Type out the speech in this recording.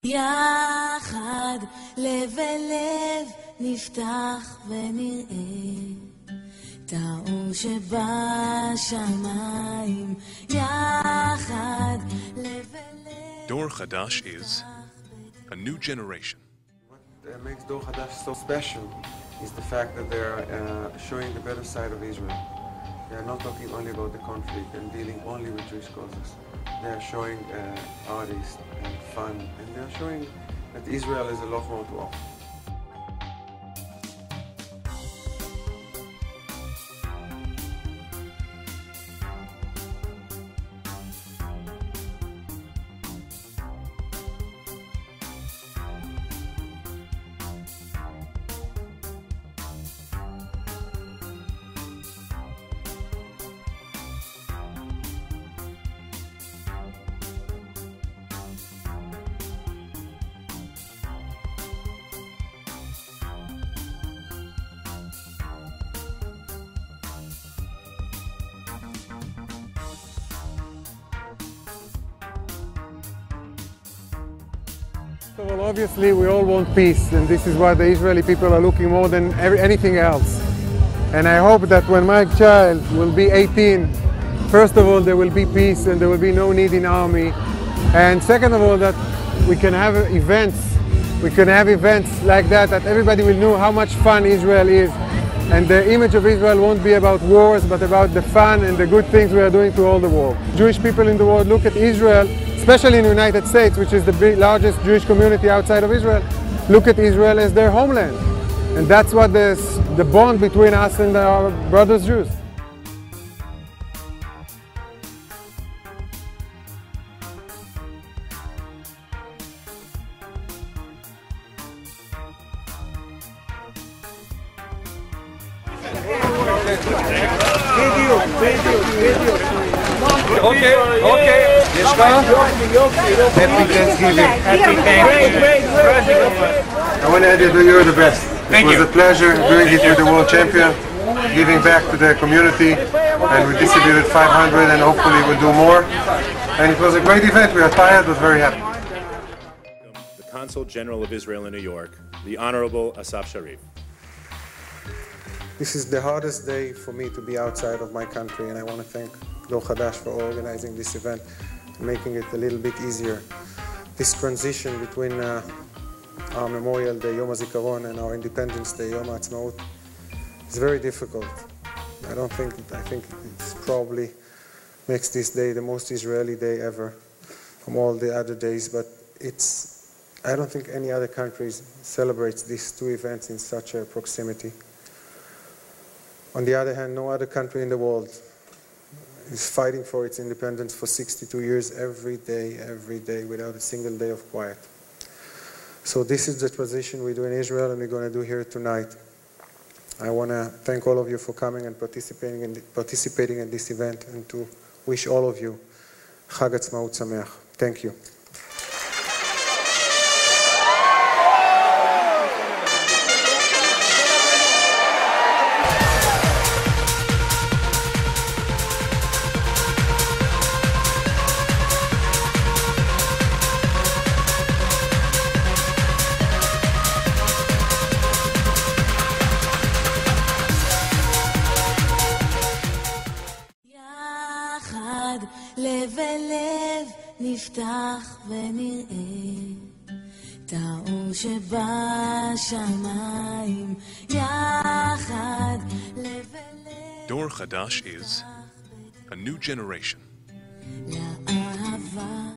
יחד לב אל לב נפתח ונראה את האור שבשמיים. יחד לב אל לב. Dor Chadash is a new generation. What makes Dor Chadash so special is the fact that they're showing the better side of Israel. They are not talking only about the conflict and dealing only with Jewish causes. They are showing artists and fun, and they are showing that Israel is a lot more to offer. Well, obviously we all want peace, and this is what the Israeli people are looking more than anything else. And I hope that when my child will be 18, first of all there will be peace and there will be no need in army. And second of all, that we can have events like that everybody will know how much fun Israel is. And the image of Israel won't be about wars, but about the fun and the good things we are doing to all the world. Jewish people in the world look at Israel, especially in the United States, which is the largest Jewish community outside of Israel, look at Israel as their homeland. And that's what the bond between us and our brothers Jews. Okay. Happy Thanksgiving. Happy Thanksgiving. I want to add that you're the best. Thank it was you. a pleasure doing it with the world champion, giving back to the community, and we distributed 500 and hopefully we'll do more. And it was a great event. We are tired but very happy. The Consul General of Israel in New York, the Honorable Asaf Sharif. This is the hardest day for me to be outside of my country, and I want to thank Dor Chadash for organizing this event and making it a little bit easier. This transition between our Memorial Day, Yom HaZikaron, and our Independence Day, Yom HaAtzmaut, is very difficult. I think it probably makes this day the most Israeli day ever from all the other days, but I don't think any other country celebrates these two events in such a proximity. On the other hand, no other country in the world is fighting for its independence for 62 years every day, without a single day of quiet. So this is the transition we do in Israel, and we're going to do here tonight. I want to thank all of you for coming and participating in this event, and to wish all of you Chag Atzmaut Sameach. Thank you. לב אל לב נפתח ונראה את האור שבשמיים. יחד לב אל לב. Dor Chadash is a new generation.